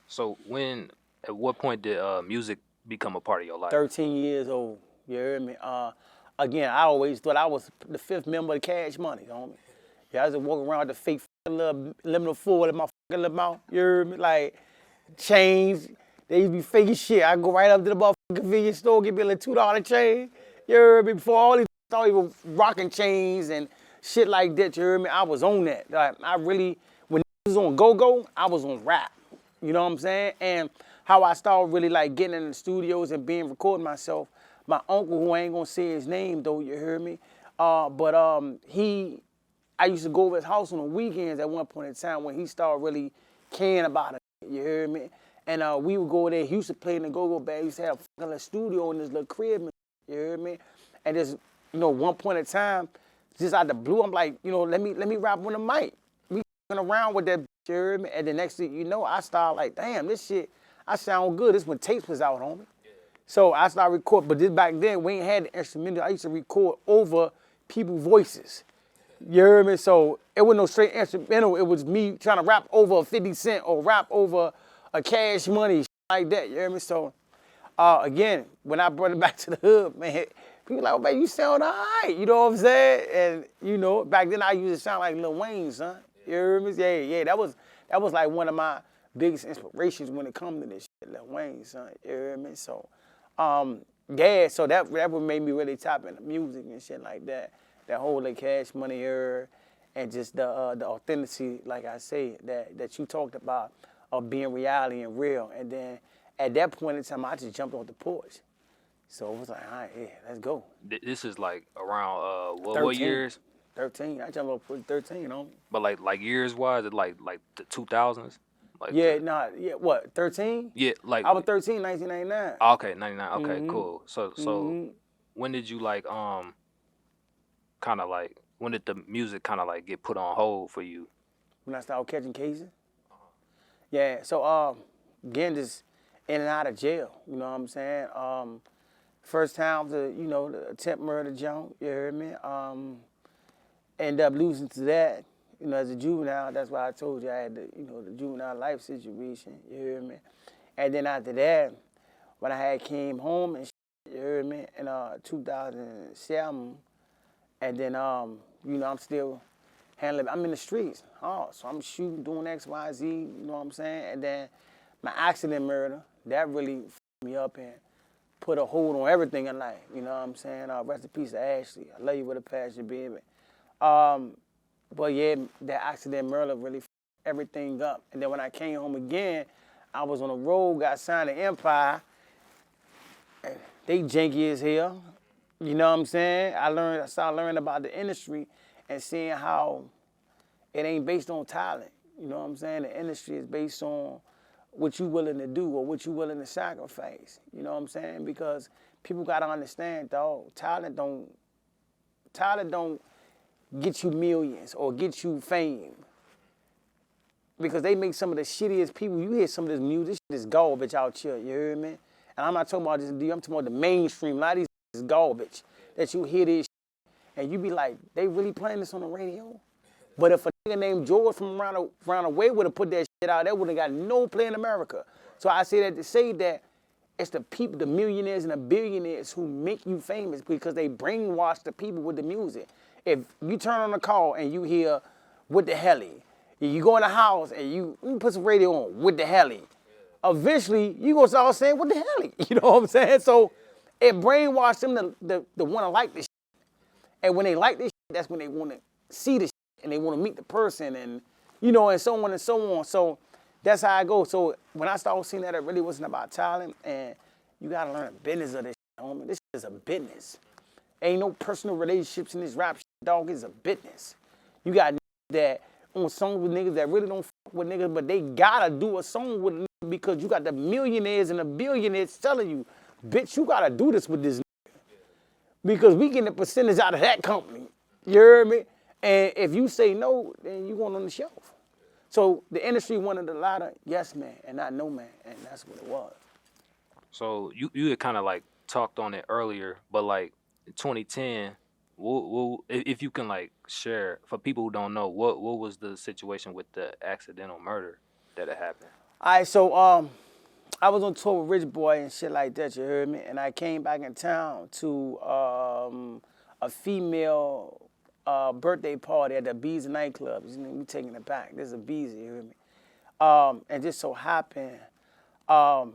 So at what point did music become a part of your life? 13 years old. You heard me? Again, I always thought I was the fifth member of Cash Money, homie. Yeah, I was walking around with the fake little liminal fool in my fucking little mouth. You heard me? Like, chains. They used to be faking shit. I go right up to the motherfucking convenience store, get me a little $2 chain. You heard me? Before all these thought even rocking chains and shit like that, you heard me? I was on that. Like, I really, when it was on go-go, I was on rap. You know what I'm saying? And how I started really like getting in the studios and being recording myself. My uncle, who I ain't gonna say his name though, you heard me? I used to go over his house on the weekends at one point in time when he started really caring about it. You heard me? And we would go there. He used to play in the go-go band. He used to have a fucking little studio in his little crib. You heard me? And just, one point in time, just out the blue, I'm like, let me rap on the mic. We around with that, you heard me? And the next thing you know, I started like, damn, this shit, I sound good. This when tapes was out, homie. So I started recording, but this back then, we ain't had the instrumental. I used to record over people's voices. You heard me? So it wasn't no straight instrumental. It was me trying to rap over a 50 Cent or rap over a Cash Money, shit like that. You heard me? So again, when I brought it back to the hood, man, people like, oh, man, you sound all right. You know what I'm saying? And, back then I used to sound like Lil Wayne, son. You heard me? Yeah, that was like one of my biggest inspirations when it comes to this shit, Lil Wayne, son. You heard me? So, yeah, so that what made me really tap into music and shit like that. That whole like Cash Money era and just the authenticity, like I say, that you talked about of being reality and real. And then at that point in time, I just jumped off the porch. So it was like, all right, yeah, let's go. This is like around what 13. years? 13. I jumped off the porch 13, homie. But like years wise, it like the 2000s. Like Yeah, what, 13? yeah, like I was 13, 1999. okay, 99. Okay, cool. So when did you like kind of like when did the music kind of like get put on hold for you? When I started catching cases. Yeah, so again, just in and out of jail, you know what I'm saying? First time the attempt murder jump, you heard me? End up losing to that, as a juvenile. That's why I told you I had the juvenile life situation, you heard me? And then after that, when I had came home and shit, you heard me, in 2007, and then, I'm still handling, I'm in the streets. So I'm shooting, doing X, Y, Z, you know what I'm saying? And then my accident murder, that really fucked me up and put a hold on everything in life, you know what I'm saying? Rest in peace to Ashley. I love you with a passion, baby. But yeah, that accident murder really fucked everything up. And then when I came home again, I was on the road, got signed to Empire. They janky as hell. You know what I'm saying? I started learning about the industry and seeing how it ain't based on talent. You know what I'm saying? The industry is based on what you willing to do or what you willing to sacrifice. You know what I'm saying? Because people gotta understand, dog, talent don't get you millions or get you fame. Because they make some of the shittiest people. You hear some of this music, this shit is garbage out here, you hear me? And I'm not talking about this, I'm talking about the mainstream. A lot of these is garbage that you hear this shit, and you be like, they really playing this on the radio? But if a nigga named George from around the way would have put that shit out, that would have got no play in America. So I say that to say that it's the people, the millionaires and the billionaires who make you famous because they brainwash the people with the music. If you turn on the call and you hear What the Helly, you go in the house and you put some radio on, What the Helly, eventually you gonna start saying What the Helly, you know what I'm saying? So it brainwashed them to want to like this shit. And when they like this shit, that's when they want to see this shit and they want to meet the person and, and so on and so on. So that's how I go. So when I started seeing that, it really wasn't about talent, and you got to learn the business of this shit, homie. This shit is a business. Ain't no personal relationships in this rap shit, dog. It's a business. You got niggas that on songs with niggas that really don't fuck with niggas, but they got to do a song with niggas because you got the millionaires and the billionaires telling you, bitch, you got to do this with this nigga. Because we getting a percentage out of that company. You heard me? And if you say no, then you going on the shelf. So the industry wanted a lot of yes man and not no man, and that's what it was. So you had kind of like talked on it earlier, but like in 2010, if you can like share for people who don't know, what was the situation with the accidental murder that had happened? All right, so I was on tour with Rich Boy and shit like that, you heard me? And I came back in town to a female birthday party at the Bees nightclub. You know, we taking it back. This is a Bees, you heard me? And just so happened, the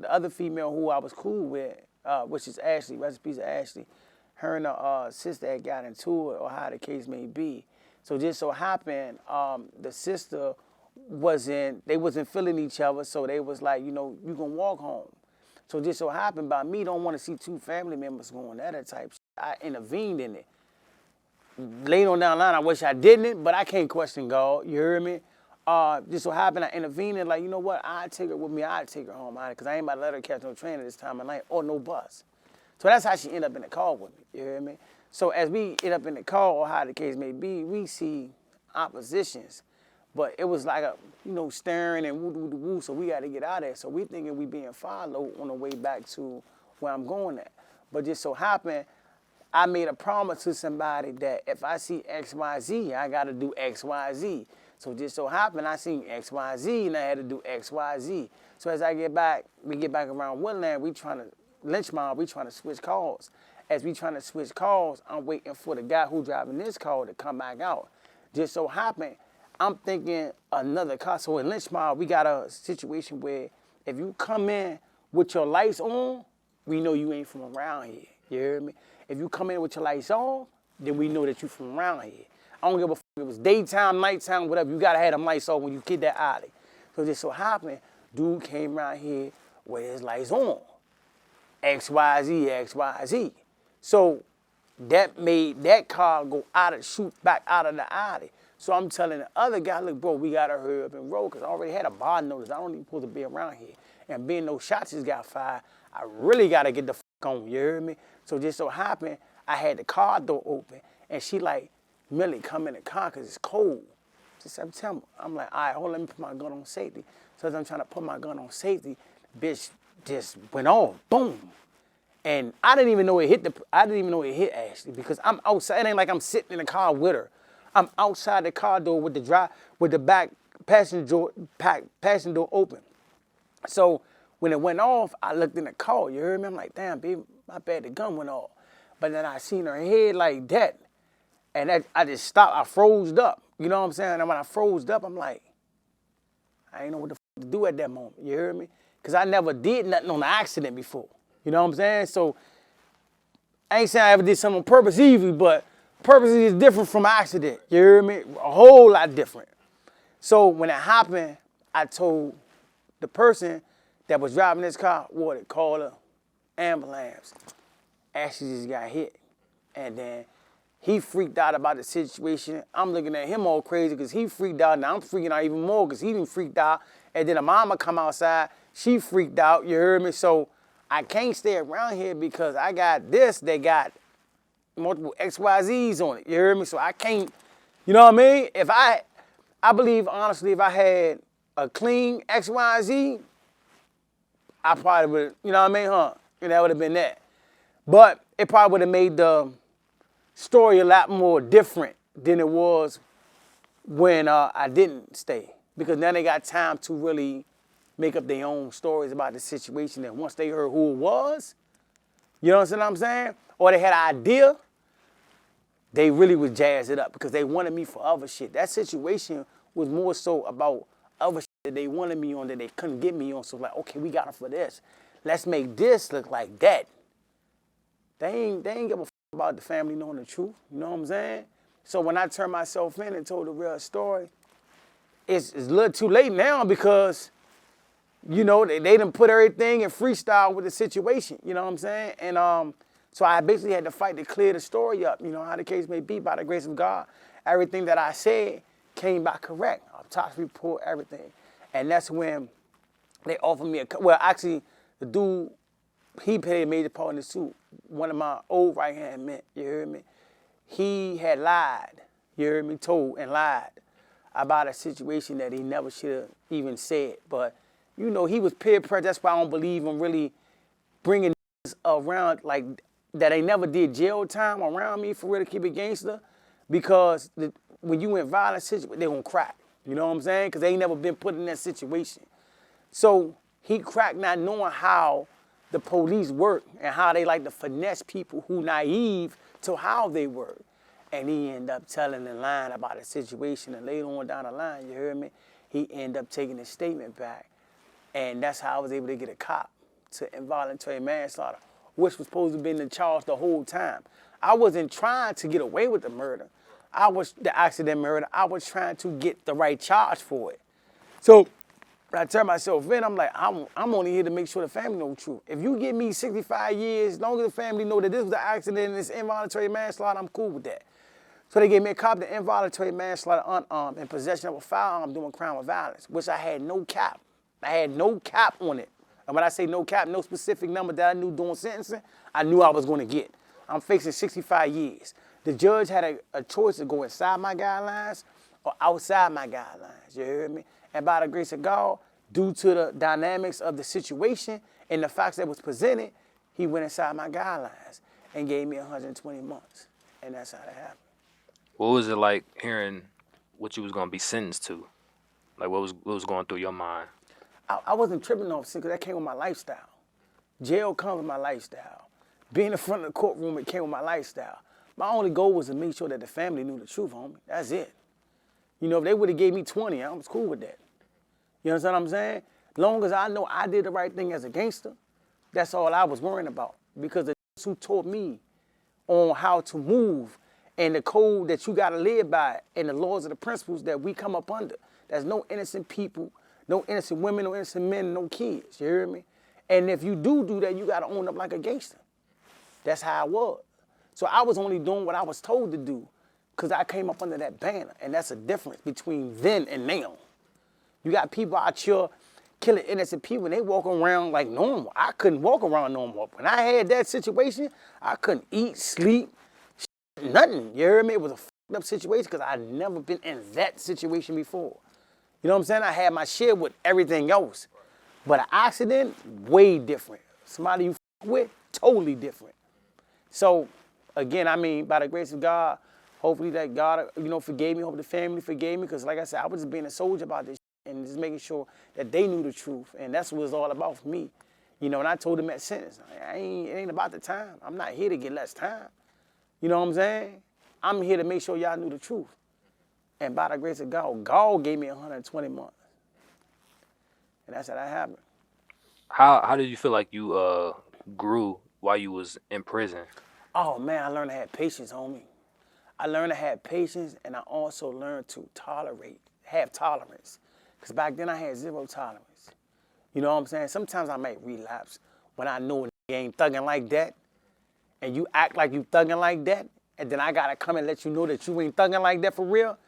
other female who I was cool with, which is Ashley, recipes of Ashley, her and her sister had got into it, or how the case may be. So just so happened, the sister they wasn't feeling each other, so they was like, you know, you can walk home. So just so happened, by me don't want to see two family members going at it type shit, I intervened in it. Later on down the line, I wish I didn't, but I can't question God, you heard me? Just so happened, I intervened and like, you know what, I'd take her with me, I'd take her home, because I ain't about to let her catch no train at this time of night, or no bus. So that's how she ended up in the car with me, you hear me? So as we end up in the car, or how the case may be, we see oppositions. But it was like a, you know, staring and woo-doo-doo-woo, so we got to get out of there. So we thinking we being followed on the way back to where I'm going at. But just so happened, I made a promise to somebody that if I see X, Y, Z, I got to do X, Y, Z. So just so happened, I seen X, Y, Z, and I had to do X, Y, Z. So as I get back, we get back around Woodland, we trying to lynch mob, we trying to switch cars. As we trying to switch cars, I'm waiting for the guy who driving this car to come back out. Just so happened, I'm thinking another car. So in lynch mob, we got a situation where if you come in with your lights on, we know you ain't from around here. You hear me? If you come in with your lights on, then we know that you from around here. I don't give a fuck if it was daytime, nighttime, whatever. You gotta have them lights on when you get that alley. So just so happened, dude came around here with his lights on. X, Y, Z, X, Y, Z. So that made that car go shoot back out of the alley. So I'm telling the other guy, look, bro, we got to hurry up and roll because I already had a bar notice. I don't even supposed to be around here. And being no shots just got fired, I really got to get the fuck on, you heard me? So just so happened, I had the car door open, and she like, Millie, come in the car because it's cold. It's September. I'm like, all right, hold on, let me put my gun on safety. So as I'm trying to put my gun on safety, bitch just went off, boom. And I didn't even know it hit Ashley because I'm outside. It ain't like I'm sitting in the car with her. I'm outside the car door with the back passenger door open. So when it went off, I looked in the car. You heard me? I'm like, damn, baby, my bad, the gun went off. But then I seen her head like that, and I just stopped. I froze up. You know what I'm saying? And when I froze up, I'm like, I ain't know what the fuck to do at that moment. You heard me? Because I never did nothing on the accident before. You know what I'm saying? So I ain't saying I ever did something on purpose either, but purpose is different from accident. You hear me? A whole lot different. So when it happened, I told the person that was driving this car, call an ambulance. Actually just got hit. And then he freaked out about the situation. I'm looking at him all crazy because he freaked out. Now I'm freaking out even more because he didn't freaked out. And then the mama come outside. She freaked out. You heard me? So I can't stay around here because I got this. They got multiple XYZs on it. You heard me? So I can't, you know what I mean? I believe, honestly, if I had a clean XYZ, I probably would, you know what I mean, huh? And that would have been that. But it probably would have made the story a lot more different than it was when I didn't stay. Because now they got time to really make up their own stories about the situation. And once they heard who it was, you know what I'm saying? Or they had an idea, they really would jazz it up because they wanted me for other shit. That situation was more so about other shit that they wanted me on that they couldn't get me on. So like, okay, we got it for this. Let's make this look like that. They ain't give a fuck about the family knowing the truth. You know what I'm saying? So when I turned myself in and told the real story, it's a little too late now because, you know, they done put everything in freestyle with the situation. You know what I'm saying? And so I basically had to fight to clear the story up. You know, how the case may be, by the grace of God, everything that I said came back correct. Autopsy report, everything. And that's when they offered me actually, the dude, he played a major part in this too. One of my old right-hand men, you heard me? He had lied, you heard me, told and lied about a situation that he never should have even said. But, you know, he was peer pressure. That's why I don't believe in really bringing around like that. They never did jail time around me for real to keep it gangster. Because when you in violent situations, they gonna crack. You know what I'm saying? Because they ain't never been put in that situation. So he cracked not knowing how the police work and how they like to finesse people who naive to how they work. And he ended up telling the line about the situation, and later on down the line, you heard me, he ended up taking his statement back. And that's how I was able to get a cop to involuntary manslaughter, which was supposed to have been in charge the whole time. I wasn't trying to get away with the murder. The accident murder. I was trying to get the right charge for it. So when I turned myself in, I'm like, I'm only here to make sure the family know the truth. If you give me 65 years, as long as the family know that this was an accident and it's involuntary manslaughter, I'm cool with that. So they gave me a copy of involuntary manslaughter unarmed in possession of a firearm doing crime of violence, which I had no cap. I had no cap on it. And when I say no cap, no specific number that I knew during sentencing, I knew I was going to get. I'm facing 65 years. The judge had a choice to go inside my guidelines or outside my guidelines, you heard me? And by the grace of God, due to the dynamics of the situation and the facts that was presented, he went inside my guidelines and gave me 120 months. And that's how that happened. What was it like hearing what you was gonna be sentenced to? Like what was going through your mind? I wasn't tripping off because that came with my lifestyle. Jail comes with my lifestyle. Being in front of the courtroom, it came with my lifestyle. My only goal was to make sure that the family knew the truth, homie. That's it. You know, if they would have gave me 20, I was cool with that. You understand what I'm saying? Long as I know I did the right thing as a gangster, that's all I was worrying about. Because the who taught me on how to move and the code that you got to live by and the laws and the principles that we come up under. There's no innocent people, no innocent women, no innocent men, no kids. You hear me? And if you do that, you got to own up like a gangster. That's how I was. So I was only doing what I was told to do because I came up under that banner. And that's a difference between then and now. You got people out here killing innocent people and they walk around like normal. I couldn't walk around normal. When I had that situation, I couldn't eat, sleep, nothing. You hear me? It was a fucked up situation because I'd never been in that situation before. You know what I'm saying? I had my share with everything else. But an accident, way different. Somebody you fuck with, totally different. So, again, I mean, by the grace of God, hopefully that God, forgave me. Hope the family forgave me. Because like I said, I was just being a soldier about this and just making sure that they knew the truth. And that's what it's all about for me. You know, and I told them at sentence, it ain't about the time. I'm not here to get less time. You know what I'm saying? I'm here to make sure y'all knew the truth. And by the grace of God, God gave me 120 months. And that's how that happened. How did you feel like you grew while you was in prison? Oh, man, I learned to have patience, homie. I learned to have patience, and I also learned to have tolerance. Because back then I had zero tolerance. You know what I'm saying? Sometimes I might relapse when I know you ain't thugging like that, and you act like you thugging like that, and then I got to come and let you know that you ain't thugging like that for real.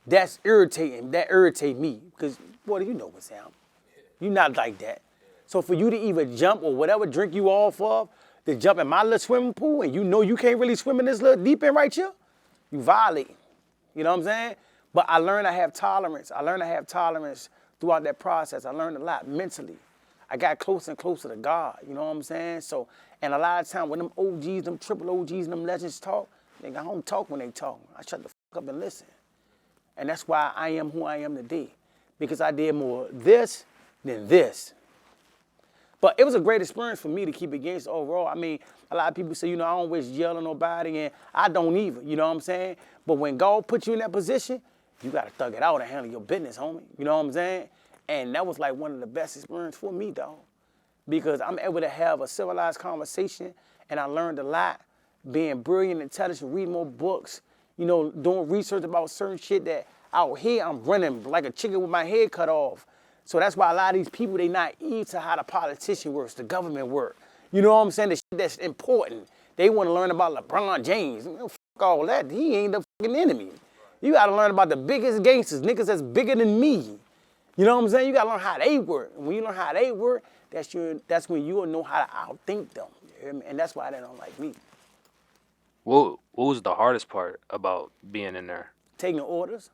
That's irritating. That irritates me. Because, boy, you know what's happening. You're not like that. So for you to either jump or whatever drink you off of, to jump in my little swimming pool and you know you can't really swim in this little deep end right here, you violate. You know what I'm saying? But I learned to have tolerance. I learned to have tolerance throughout that process. I learned a lot mentally. I got closer and closer to God. You know what I'm saying? So, and a lot of times when them OGs, them triple OGs, and them legends talk, I don't talk when they talk. I shut the fuck up and listen. And that's why I am who I am today. Because I did more this than this. But it was a great experience for me to keep it gangster overall. I mean, a lot of people say, I don't always yell at nobody, and I don't either, you know what I'm saying? But when God put you in that position, you got to thug it out and handle your business, homie. You know what I'm saying? And that was like one of the best experiences for me, dog. Because I'm able to have a civilized conversation, and I learned a lot, being brilliant, intelligent, reading more books, doing research about certain shit that out here I'm running like a chicken with my head cut off. So that's why a lot of these people, they naive to how the politician works, the government work. You know what I'm saying? The shit that's important. They want to learn about LeBron James. Fuck all that. He ain't the fucking enemy. You got to learn about the biggest gangsters, niggas that's bigger than me. You know what I'm saying? You got to learn how they work. And when you learn how they work, that's when you will know how to outthink them. You hear me? And that's why they don't like me. What was the hardest part about being in there? Taking orders.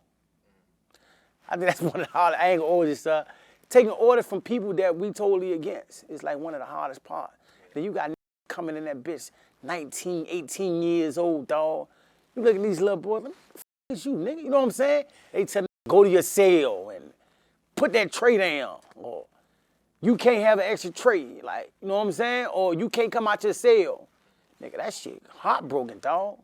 I think that's one of the hardest. I ain't gonna always stuff. Taking orders from people that we totally against is like one of the hardest parts. Then you got coming in that bitch 19, 18 years old, dog. You look at these little boys, like, what the f is you, nigga? You know what I'm saying? They tell go to your cell and put that tray down, or you can't have an extra tray, like, you know what I'm saying? Or you can't come out your cell. Nigga, that shit heartbroken, dog.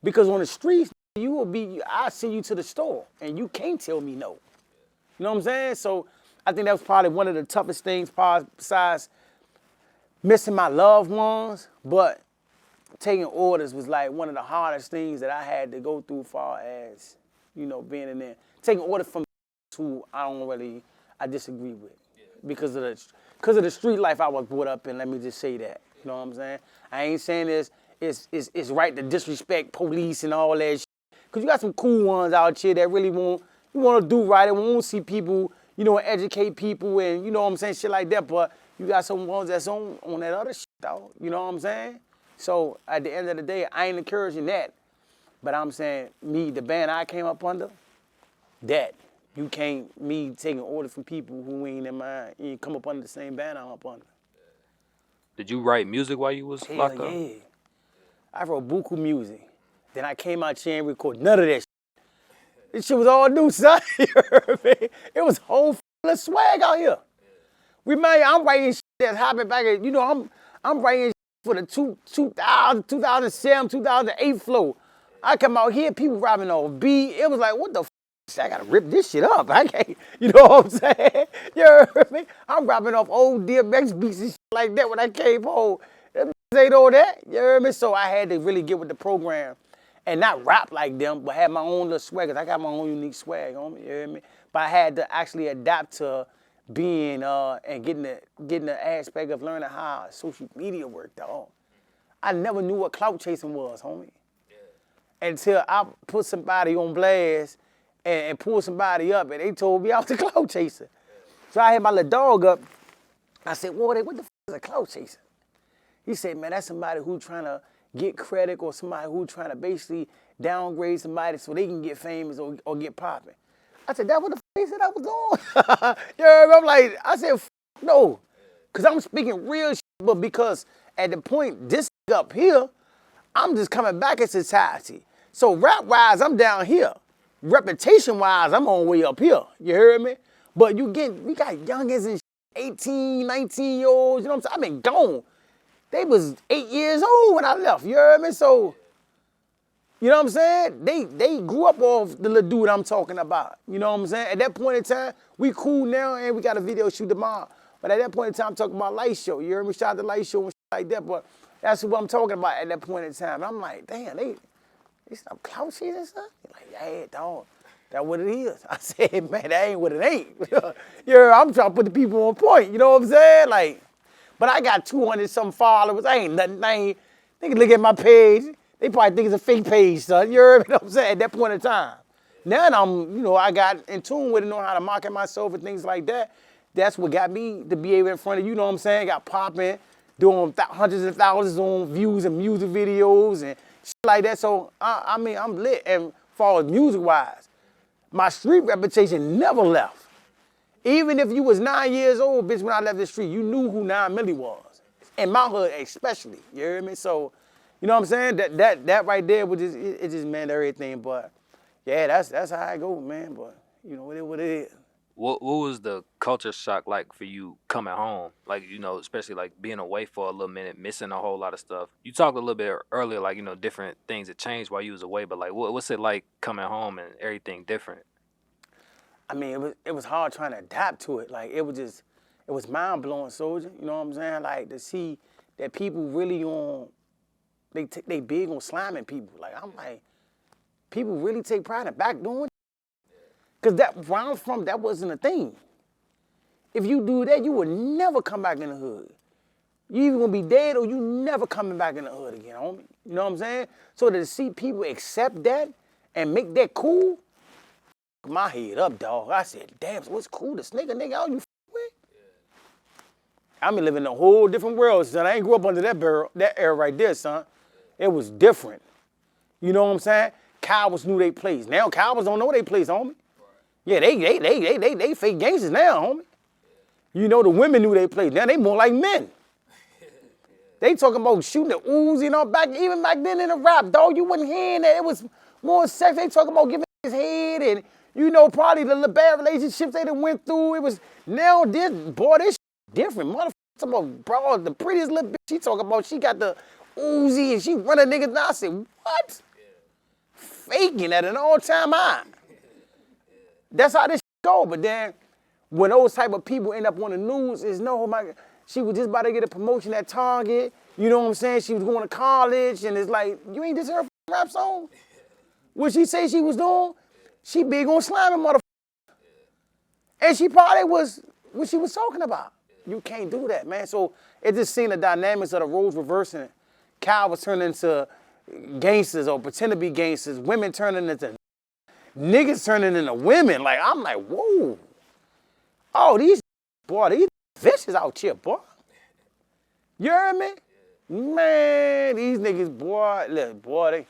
Because on the streets, I send you to the store, and you can't tell me no. You know what I'm saying? So I think that was probably one of the toughest things, besides missing my loved ones, but taking orders was like one of the hardest things that I had to go through, far as, you know, being in there. Taking orders from who I disagree with. Because of the street life I was brought up in, let me just say that. You know what I'm saying? I ain't saying it's right to disrespect police and all that shit. Because you got some cool ones out here that really want to do right and want to see people, you know, educate people and, you know what I'm saying, shit like that. But you got some ones that's on that other shit, though. You know what I'm saying? So at the end of the day, I ain't encouraging that. But I'm saying, me, the band I came up under, that. You can't, me taking orders from people who ain't in my, you ain't come up under the same band I'm up under. Did you write music while you was locked up? Yeah. I wrote buku music. Then I came out here and recorded none of that shit. This shit was all new, son. You heard me? It was whole f***ing swag out here. Remember, I'm writing shit that's happened back at, you know, I'm writing shit for the 2000, 2007, 2008 flow. I come out here, people rapping on beat. It was like, what the f***? I gotta rip this shit up. I can't, you know what I'm saying? You heard me? I'm rapping off old DMX beats and shit like that when I came home. Them ain't all that. You heard me? So I had to really get with the program and not rap like them, but have my own little swag. Cause I got my own unique swag, homie. You heard me? But I had to actually adapt to being and getting the aspect of learning how social media worked, dog. I never knew what clout chasing was, homie. Yeah. Until I put somebody on blast and pull somebody up, and they told me I was a clout chaser. So I had my little dog up. I said, what the f*** is a clout chaser? He said, man, that's somebody who trying to get credit or somebody who trying to basically downgrade somebody so they can get famous or get popping. I said, that what the f*** he said I was doing? You know, I'm like, I said, no, because I'm speaking real shit, but because at the point, this up here, I'm just coming back in society. So rap-wise, I'm down here. Reputation-wise, I'm on way up here. You heard me? But we got youngins and 18, 19-year-olds, you know what I'm saying? I've been gone. They was 8 years old when I left, you heard me? So, you know what I'm saying? They grew up off the little dude I'm talking about. You know what I'm saying? At that point in time, we cool now and we got a video shoot tomorrow. But at that point in time, I'm talking about Light Show. You heard me? Shout out to Light Show and shit like that. But that's what I'm talking about at that point in time. And I'm like, damn, they stop clout chasing and stuff? Like, yeah, dog, that's what it is. I said, man, that ain't what it ain't. Yeah, I'm trying to put the people on point, you know what I'm saying? Like, but I got 200-something followers. I ain't nothing. They can look at my page. They probably think it's a fake page, son. You heard me? What I'm saying? At that point in time. Now I got in tune with it, know how to market myself and things like that. That's what got me to be able in front of you, know what I'm saying? Got popping, doing hundreds of thousands on views and music videos and shit like that. So, I mean, I'm lit. And as far as music-wise, my street reputation never left. Even if you was 9 years old, bitch, when I left the street, you knew who 9Milli was. In my hood especially, you hear me? So, you know what I'm saying? That right there, it just meant everything. But, yeah, that's how I go, man. But, you know, it is what it is. What was the culture shock like for you coming home? Like, you know, especially like being away for a little minute, missing a whole lot of stuff. You talked a little bit earlier, like, you know, different things that changed while you was away, but like, what's it like coming home and everything different? I mean, it was hard trying to adapt to it. Like, it was mind-blowing, soldier. You know what I'm saying? Like, to see that people really they big on slamming people. Like, I'm like, people really take pride in back doing. Because where I'm from, that wasn't a thing. If you do that, you will never come back in the hood. You either gonna be dead or you never coming back in the hood again, homie. You know what I'm saying? So to see people accept that and make that cool, my head up, dog. I said, damn, so what's cool? This nigga all you with? I'm living in a whole different world, son. I ain't grew up under that era right there, son. It was different. You know what I'm saying? Cowards knew they place. Now cowards don't know they place, homie. Yeah, they fake gangsters now, homie. You know, the women knew they place. Now they more like men. They talking about shooting the Uzi and all even back then in the rap, dog, you wasn't hearing that. It was more sex. They talking about giving his head and You know, probably the little bad relationships they done went through. It was now this boy, this different motherfucker. Talking about, bro, the prettiest little bitch. She talking about she got the Uzi and she run a nigga down. I said, what? Faking at an all-time high. That's how this go. But then when those type of people end up on the news, it's no, oh my God, she was just about to get a promotion at Target. You know what I'm saying? She was going to college, and it's like, you ain't just her rap song? What she say she was doing? She big on slamming motherfucker. And she probably was what she was talking about. You can't do that, man. So it just seen the dynamics of the roles reversing. Cowards turning into gangsters or pretend to be gangsters. Women turning into niggas turning into women. Like, I'm like, whoa. Oh, these vicious out here, boy. You heard me? Man, these niggas, boy, look, boy, they